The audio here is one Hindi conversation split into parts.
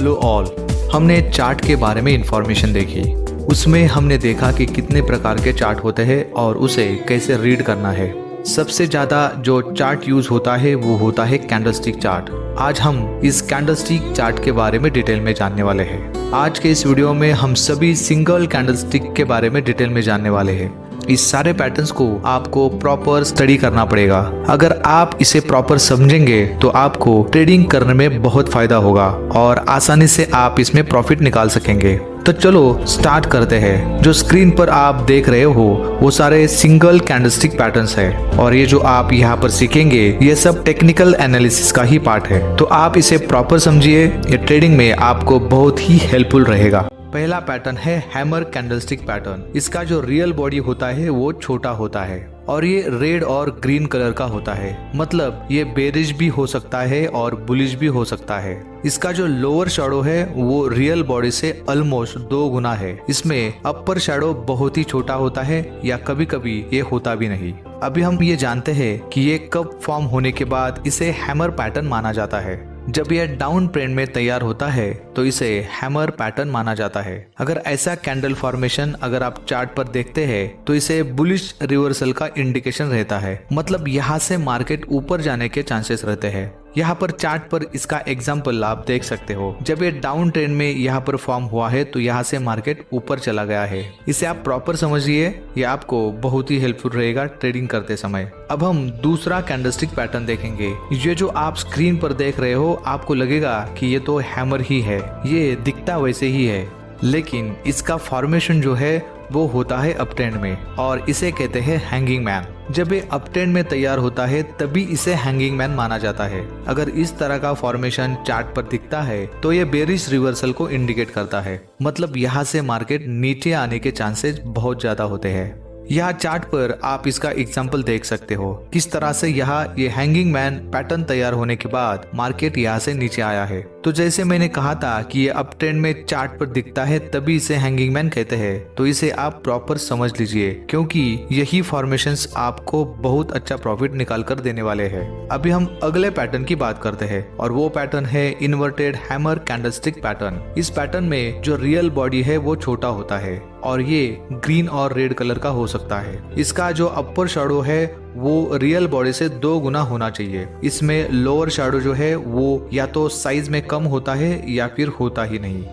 Hello all. हमने चार्ट के बारे में इंफॉर्मेशन देखी। उसमें हमने देखा कि कितने प्रकार के चार्ट होते हैं और उसे कैसे रीड करना है। सबसे ज़्यादा जो चार्ट यूज होता है वो होता है कैंडलस्टिक चार्ट। आज हम इस कैंडलस्टिक चार्ट के बारे में डिटेल में जानने वाले हैं। आज के इस वीडियो में हम सभी सिंगल कैंडलस्टिक के बारे में डिटेल में जानने वाले हैं। इस सारे पैटर्न्स को आपको प्रॉपर स्टडी करना पड़ेगा। अगर आप इसे प्रॉपर समझेंगे तो आपको ट्रेडिंग करने में बहुत फायदा होगा और आसानी से आप इसमें प्रॉफिट निकाल सकेंगे। तो चलो स्टार्ट करते हैं। जो स्क्रीन पर आप देख रहे हो वो सारे सिंगल कैंडलस्टिक पैटर्न्स है और ये जो आप यहाँ पर सीखेंगे ये सब टेक्निकल एनालिसिस का ही पार्ट है। तो आप इसे प्रॉपर समझिए, ये ट्रेडिंग में आपको बहुत ही हेल्पफुल रहेगा। पहला पैटर्न है हैमर कैंडलस्टिक पैटर्न। इसका जो रियल बॉडी होता है वो छोटा होता है और ये रेड और ग्रीन कलर का होता है। मतलब ये बेरिश भी हो सकता है और बुलिश भी हो सकता है। इसका जो लोअर शैडो है वो रियल बॉडी से ऑलमोस्ट 2 गुना है। इसमें अपर शैडो बहुत ही छोटा होता है या कभी कभी ये होता भी नहीं। अभी हम ये जानते हैं कि ये कब फॉर्म होने के बाद इसे हैमर पैटर्न माना जाता है। जब यह डाउन ट्रेंड में तैयार होता है तो इसे हैमर पैटर्न माना जाता है। अगर ऐसा कैंडल फॉर्मेशन अगर आप चार्ट पर देखते हैं तो इसे बुलिश रिवर्सल का इंडिकेशन रहता है। मतलब यहाँ से मार्केट ऊपर जाने के चांसेस रहते हैं। यहाँ पर चार्ट पर इसका एग्जाम्पल आप देख सकते हो। जब ये डाउन ट्रेंड में यहाँ पर फॉर्म हुआ है तो यहाँ से मार्केट ऊपर चला गया है। इसे आप प्रॉपर समझिए, ये आपको बहुत ही हेल्पफुल रहेगा ट्रेडिंग करते समय। अब हम दूसरा कैंडलस्टिक पैटर्न देखेंगे। ये जो आप स्क्रीन पर देख रहे हो आपको लगेगा कि ये तो हैमर ही है, ये दिखता वैसे ही है, लेकिन इसका फॉर्मेशन जो है वो होता है अप ट्रेंड में और इसे कहते हैं हैंगिंग मैन। जब ये अप ट्रेंड में तैयार होता है तभी इसे हैंगिंग मैन माना जाता है। अगर इस तरह का फॉर्मेशन चार्ट पर दिखता है तो ये बेरिश रिवर्सल को इंडिकेट करता है। मतलब यहाँ से मार्केट नीचे आने के चांसेस बहुत ज्यादा होते हैं। यहाँ चार्ट पर आप इसका एग्जाम्पल देख सकते हो किस तरह से यहाँ ये हैंगिंग मैन पैटर्न तैयार होने के बाद मार्केट यहाँ से नीचे आया है। तो जैसे मैंने कहा था कि ये अप ट्रेंड में चार्ट पर दिखता है तभी इसे हैंगिंग मैन कहते हैं। तो इसे आप प्रॉपर समझ लीजिए क्योंकि यही फॉर्मेशंस आपको बहुत अच्छा प्रॉफिट निकाल कर देने वाले हैं। अभी हम अगले पैटर्न की बात करते हैं और वो पैटर्न है इन्वर्टेड हैमर कैंडलस्टिक पैटर्न। इस पैटर्न में जो रियल बॉडी है वो छोटा होता है और ये ग्रीन और रेड कलर का हो सकता है। इसका जो अपर शैडो है वो रियल बॉडी से 2 गुना होना चाहिए। इसमें लोअर शैडो जो है वो या तो साइज में कम होता है या फिर होता ही नहीं।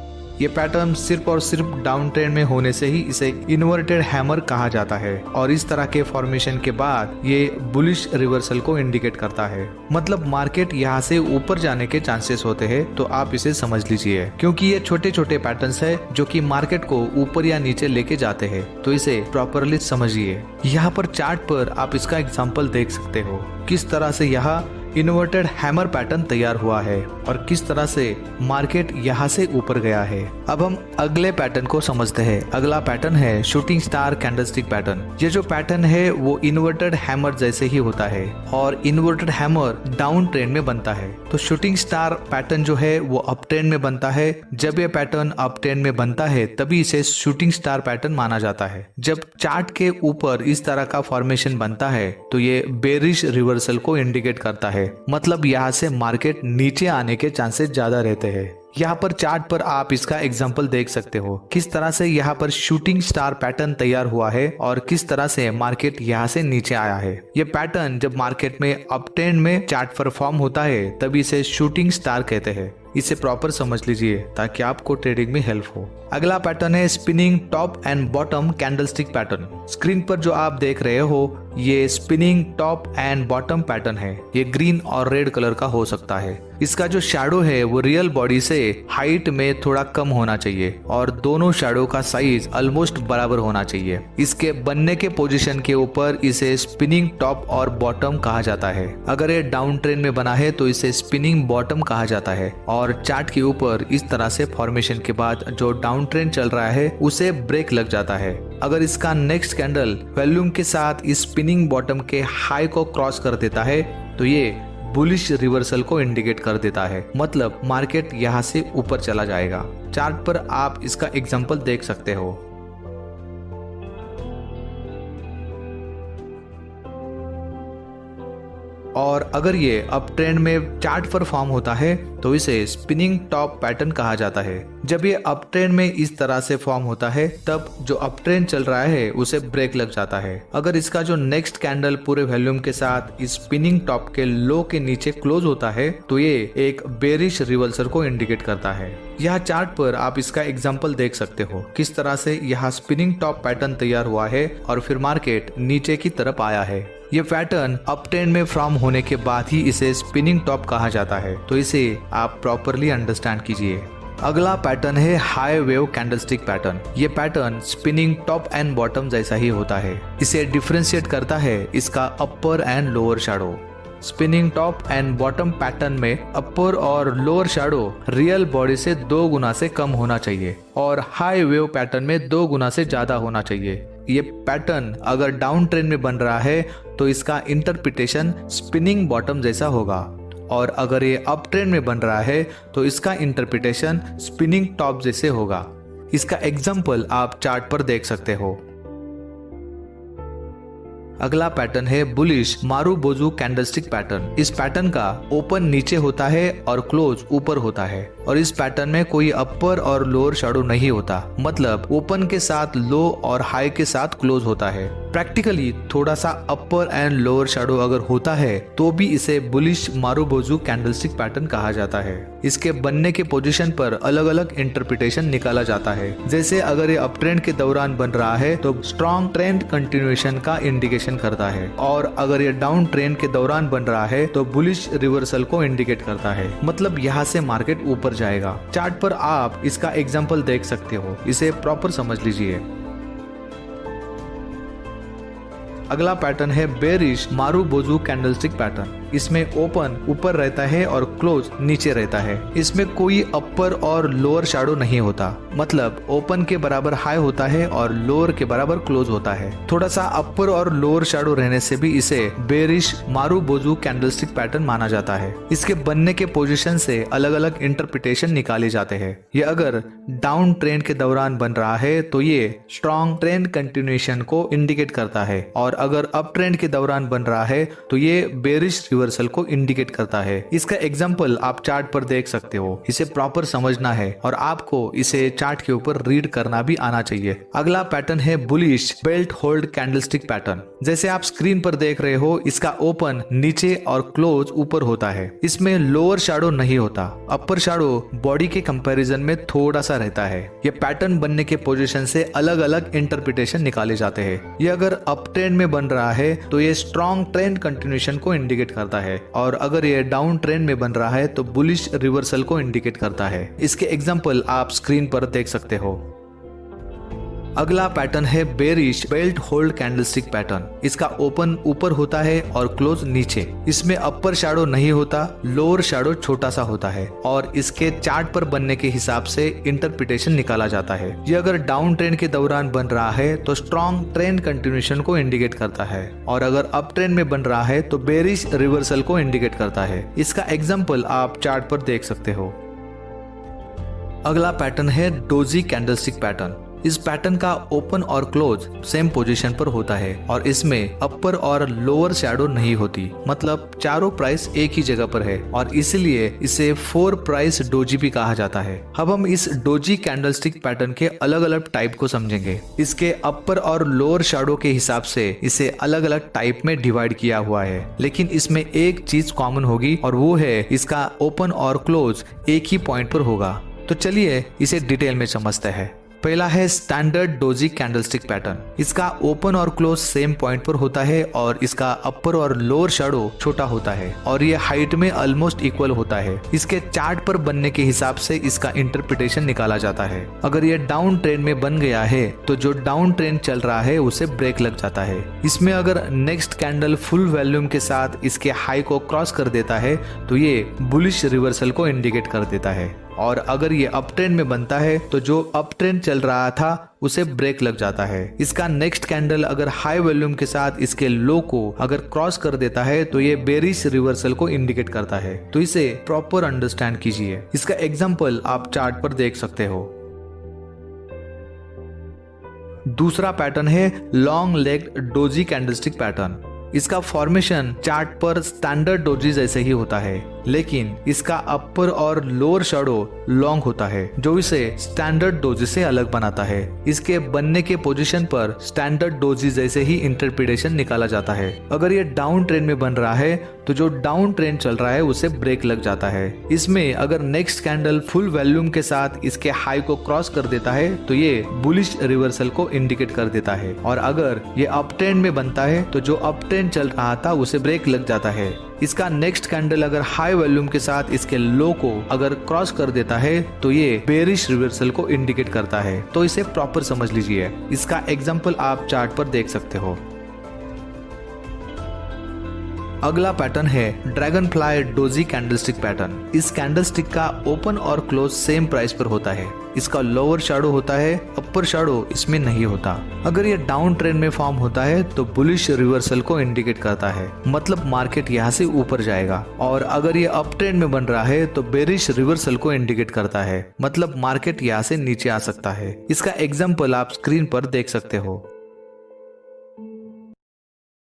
ये पैटर्न सिर्फ और सिर्फ डाउन ट्रेंड में होने से ही इसे इन्वर्टेड हैमर कहा जाता है और इस तरह के फॉर्मेशन के बाद ये बुलिश रिवर्सल को इंडिकेट करता है। मतलब मार्केट यहाँ से ऊपर जाने के चांसेस होते हैं। तो आप इसे समझ लीजिए क्योंकि ये छोटे छोटे पैटर्न्स है जो कि मार्केट को ऊपर या नीचे लेके जाते हैं। तो इसे प्रॉपरली समझिए। यहाँ पर चार्ट पर आप इसका एग्जाम्पल देख सकते हो किस तरह से यहाँ इन्वर्टेड हैमर पैटर्न तैयार हुआ है और किस तरह से मार्केट यहाँ से ऊपर गया है। अब हम अगले पैटर्न को समझते हैं। अगला पैटर्न है शूटिंग स्टार कैंडलस्टिक पैटर्न। ये जो पैटर्न है वो इन्वर्टेड हैमर जैसे ही होता है और इन्वर्टेड हैमर डाउन ट्रेंड में बनता है। तो शूटिंग स्टार पैटर्न जो है वो अप ट्रेंड में बनता है। जब ये पैटर्न अप ट्रेंड में बनता है तभी इसे शूटिंग स्टार पैटर्न माना जाता है। जब चार्ट के ऊपर इस तरह का फॉर्मेशन बनता है तो ये बेरिश रिवर्सल को इंडिकेट करता है। मतलब यहाँ से मार्केट नीचे आने के चांसेस ज्यादा रहते हैं। यहाँ पर चार्ट पर आप इसका एग्जाम्पल देख सकते हो किस तरह से यहाँ पर शूटिंग स्टार पैटर्न तैयार हुआ है और किस तरह से मार्केट यहाँ से नीचे आया है। ये पैटर्न जब मार्केट में अप ट्रेंड में चार्ट पर फॉर्म होता है तभी इसे शूटिंग स्टार कहते हैं। इसे प्रॉपर समझ लीजिए ताकि आपको ट्रेडिंग में हेल्प हो। अगला पैटर्न है spinning top and bottom candlestick pattern. Screen पर जो आप देख रहे हो ये spinning top and bottom pattern है। ये ग्रीन और रेड कलर का हो सकता है। इसका जो शैडो है वो रियल बॉडी से हाइट में थोड़ा कम होना चाहिए और दोनों शैडो का साइज ऑलमोस्ट बराबर होना चाहिए। इसके बनने के पोजीशन के ऊपर इसे स्पिनिंग टॉप और बॉटम कहा जाता है। अगर ये डाउन ट्रेंड में बना है तो इसे स्पिनिंग बॉटम कहा जाता है और चार्ट के ऊपर इस तरह से फॉर्मेशन के बाद जो डाउन ट्रेंड चल रहा है उसे ब्रेक लग जाता है। अगर इसका नेक्स्ट कैंडल वॉल्यूम के साथ इस स्पिनिंग बॉटम के हाई को क्रॉस कर देता है तो ये बुलिश रिवर्सल को इंडिकेट कर देता है। मतलब मार्केट यहाँ से ऊपर चला जाएगा। चार्ट पर आप इसका एग्जांपल देख सकते हो। और अगर ये अप ट्रेंड में चार्ट पर फॉर्म होता है तो इसे स्पिनिंग टॉप पैटर्न कहा जाता है। जब ये अप ट्रेंड में इस तरह से फॉर्म होता है तब जो अप ट्रेंड चल रहा है उसे ब्रेक लग जाता है। अगर इसका जो नेक्स्ट कैंडल पूरे वॉल्यूम के साथ इस स्पिनिंग टॉप के लो के नीचे क्लोज होता है तो ये एक बेरिश रिवर्सल को इंडिकेट करता है। यह चार्ट पर आप इसका एग्जांपल देख सकते हो किस तरह से यहाँ स्पिनिंग टॉप पैटर्न तैयार हुआ है और फिर मार्केट नीचे की तरफ आया है। ये पैटर्न अप ट्रेंड में फॉर्म होने के बाद ही इसे स्पिनिंग टॉप कहा जाता है, तो इसे आप प्रॉपरली अंडरस्टैंड कीजिए। अगला पैटर्न है हाई वेव कैंडलस्टिक पैटर्न। ये pattern spinning top and bottom जैसा ही होता है। इसे डिफरेंशिएट करता है इसका upper and lower shadow. Spinning top and bottom pattern में अपर और लोअर शैडो रियल बॉडी से 2 गुना से कम होना चाहिए और हाई वेव पैटर्न में 2 गुना से ज्यादा होना चाहिए। ये पैटर्न अगर डाउन ट्रेंड में बन रहा है तो इसका इंटरप्रिटेशन स्पिनिंग बॉटम जैसा होगा और अगर ये अप ट्रेंड में बन रहा है तो इसका इंटरप्रिटेशन स्पिनिंग टॉप जैसे होगा। इसका एग्जाम्पल आप चार्ट पर देख सकते हो। अगला पैटर्न है बुलिश मारुबोजू कैंडलस्टिक पैटर्न। इस पैटर्न का ओपन नीचे होता है और क्लोज ऊपर होता है और इस पैटर्न में कोई अपर और लोअर शैडो नहीं होता, मतलब ओपन के साथ लो और हाई के साथ क्लोज होता है। प्रैक्टिकली थोड़ा सा अपर एंड लोअर शैडो अगर होता है तो भी इसे बुलिश मारुबोजू कैंडलस्टिक पैटर्न कहा जाता है। इसके बनने के पोजीशन पर अलग अलग इंटरप्रिटेशन निकाला जाता है। जैसे अगर ये अप ट्रेंड के दौरान बन रहा है तो स्ट्रॉन्ग ट्रेंड कंटिन्यूएशन का इंडिकेशन करता है और अगर ये डाउन ट्रेंड के दौरान बन रहा है तो बुलिश रिवर्सल को इंडिकेट करता है, मतलब यहाँ से मार्केट ऊपर जाएगा। चार्ट पर आप इसका एग्जांपल देख सकते हो, इसे प्रॉपर समझ लीजिए। अगला पैटर्न है बेरिश मारुबोजू कैंडलस्टिक पैटर्न। इसमें ओपन ऊपर रहता है और क्लोज नीचे रहता है। इसमें कोई अपर और लोअर शैडो नहीं होता, मतलब ओपन के बराबर हाई होता है और लोअर के बराबर क्लोज होता है। थोड़ा सा अपर और लोअर शैडो रहने से भी इसे बेरिश मारुबोजू कैंडलस्टिक पैटर्न माना जाता है। इसके बनने के पोजीशन से अलग अलग इंटरप्रिटेशन निकाले जाते हैं। ये अगर डाउन ट्रेंड के दौरान बन रहा है तो ये स्ट्रॉन्ग ट्रेंड कंटिन्यूएशन को इंडिकेट करता है और अगर अप ट्रेंड के दौरान बन रहा है तो ये बेरिश रिवर्सल को इंडिकेट करता है। इसका एग्जांपल आप चार्ट पर देख सकते हो, इसे प्रॉपर समझना है और आपको इसे चार्ट के ऊपर रीड करना भी आना चाहिए। अगला पैटर्न है bullish belt hold candlestick pattern. जैसे आप स्क्रीन पर देख रहे हो, इसका ओपन नीचे और क्लोज ऊपर होता है। इसमें लोअर शैडो नहीं होता, अपर शैडो बॉडी के कंपैरिजन में थोड़ा सा रहता है। ये पैटर्न बनने के पोजीशन से अलग अलग इंटरप्रिटेशन निकाले जाते हैं। ये अगर अप ट्रेंड में बन रहा है तो ये स्ट्रॉन्ग ट्रेंड कंटिन्यूएशन को इंडिकेट करता है और अगर ये डाउन ट्रेंड में बन रहा है तो बुलिश रिवर्सल को इंडिकेट करता है। इसके एग्जांपल आप स्क्रीन पर देख सकते हो। अगला पैटर्न है bearish belt hold candlestick pattern. इसका ओपन ऊपर होता है और क्लोज नीचे। इसमें अपर शैडो नहीं होता, लोअर शैडो छोटा सा होता है और इसके चार्ट पर बनने के हिसाब से इंटरप्रिटेशन निकाला जाता है। ये अगर डाउन ट्रेंड के दौरान बन रहा है तो स्ट्रॉन्ग ट्रेंड कंटिन्यूएशन को इंडिकेट करता है और अगर अप ट्रेंड में बन रहा है तो बेरिश रिवर्सल को इंडिकेट करता है। इसका एग्जाम्पल आप चार्ट पर देख सकते हो। अगला पैटर्न है डोजी कैंडलस्टिक पैटर्न। इस पैटर्न का ओपन और क्लोज सेम पोजीशन पर होता है और इसमें अपर और लोअर शैडो नहीं होती, मतलब चारों प्राइस एक ही जगह पर है और इसलिए इसे 4 प्राइस डोजी भी कहा जाता है। अब हम इस डोजी कैंडलस्टिक पैटर्न के अलग अलग टाइप को समझेंगे। इसके अपर और लोअर शैडो के हिसाब से इसे अलग अलग टाइप में डिवाइड किया हुआ है, लेकिन इसमें एक चीज कॉमन होगी और वो है इसका ओपन और क्लोज एक ही पॉइंट पर होगा। तो चलिए इसे डिटेल में समझते हैं। पहला है स्टैंडर्ड डोजी कैंडलस्टिक पैटर्न। इसका ओपन और क्लोज सेम पॉइंट पर होता है और इसका अपर और लोअर शैडो छोटा होता है और ये हाइट में ऑलमोस्ट इक्वल होता है। इसके चार्ट पर बनने के हिसाब से इसका इंटरप्रिटेशन निकाला जाता है। अगर ये डाउन ट्रेंड में बन गया है तो जो डाउन ट्रेंड चल रहा है उसे ब्रेक लग जाता है। इसमें अगर नेक्स्ट कैंडल फुल वॉल्यूम के साथ इसके हाई को क्रॉस कर देता है तो ये बुलिश रिवर्सल को इंडिकेट कर देता है और अगर ये अप ट्रेंड में बनता है तो जो अप ट्रेंड चल रहा था उसे ब्रेक लग जाता है। इसका नेक्स्ट कैंडल अगर हाई वॉल्यूम के साथ इसके लो को अगर क्रॉस कर देता है तो ये बेरिश रिवर्सल को इंडिकेट करता है। तो इसे प्रॉपर अंडरस्टैंड कीजिए। इसका एग्जांपल आप चार्ट पर देख सकते हो। दूसरा पैटर्न है long legged doji candlestick pattern. इसका फॉर्मेशन चार्ट पर स्टैंडर्ड डोजी जैसे ही होता है, लेकिन इसका अपर और लोअर शैडो लॉन्ग होता है जो इसे स्टैंडर्ड डोजी से अलग बनाता है। इसके बनने के पोजीशन पर स्टैंडर्ड डोजी जैसे ही इंटरप्रिटेशन निकाला जाता है। अगर ये डाउन ट्रेंड में बन रहा है तो जो डाउन ट्रेंड चल रहा है उसे ब्रेक लग जाता है। इसमें अगर नेक्स्ट कैंडल फुल वॉल्यूम के साथ इसके हाई को क्रॉस कर देता है तो ये बुलिश रिवर्सल को इंडिकेट कर देता है, और अगर ये अप ट्रेंड में बनता है तो जो अप ट्रेंड चल रहा था उसे ब्रेक लग जाता है। इसका नेक्स्ट कैंडल अगर हाई वॉल्यूम के साथ इसके लो को अगर क्रॉस कर देता है तो ये बेरिश रिवर्सल को इंडिकेट करता है। तो इसे प्रॉपर समझ लीजिए। इसका एग्जांपल आप चार्ट पर देख सकते हो। अगला पैटर्न है dragon fly doji candlestick pattern. इस कैंडलस्टिक का ओपन और क्लोज सेम प्राइस पर होता है। इसका लोअर शैडो होता है, अपर शैडो इसमें नहीं होता। अगर ये डाउन ट्रेंड में फॉर्म होता है तो बुलिश रिवर्सल को इंडिकेट करता है, मतलब मार्केट यहाँ से ऊपर जाएगा। और अगर ये अप ट्रेंड में बन रहा है तो बेरिश रिवर्सल को इंडिकेट करता है, मतलब मार्केट यहाँ से नीचे आ सकता है। इसका एग्जाम्पल आप स्क्रीन पर देख सकते हो।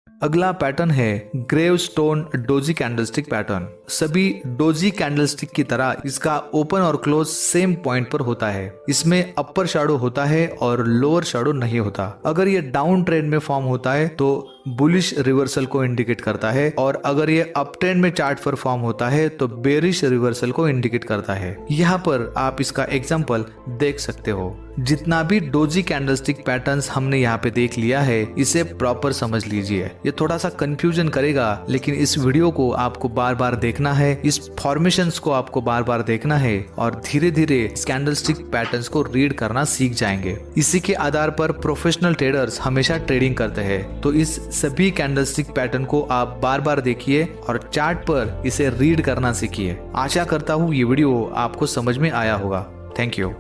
अगला पैटर्न है ग्रेवस्टोन डोजी कैंडलस्टिक पैटर्न। सभी डोजी कैंडलस्टिक की तरह इसका ओपन और क्लोज सेम पॉइंट पर होता है। इसमें अपर शैडो होता है और लोअर शैडो नहीं होता। अगर ये डाउन ट्रेंड में फॉर्म होता है तो बुलिश रिवर्सल को इंडिकेट करता है, और अगर ये अप ट्रेंड में चार्ट पर फॉर्म होता है तो बेरिश रिवर्सल को इंडिकेट करता है। यहाँ पर आप इसका एग्जांपल देख सकते हो। जितना भी डोजी कैंडलस्टिक पैटर्न्स हमने यहाँ पे देख लिया है इसे प्रॉपर समझ लीजिए। ये थोड़ा सा कंफ्यूजन करेगा, लेकिन इस वीडियो को आपको बार बार देखना है, इस फॉर्मेशंस को आपको बार बार देखना है और धीरे धीरे कैंडलस्टिक पैटर्न्स को रीड करना सीख जाएंगे। इसी के आधार पर प्रोफेशनल ट्रेडर्स हमेशा ट्रेडिंग करते हैं। तो इस सभी कैंडलस्टिक पैटर्न को आप बार बार देखिए और चार्ट पर इसे रीड करना सीखिए। आशा करता हूँ ये वीडियो आपको समझ में आया होगा। Thank you.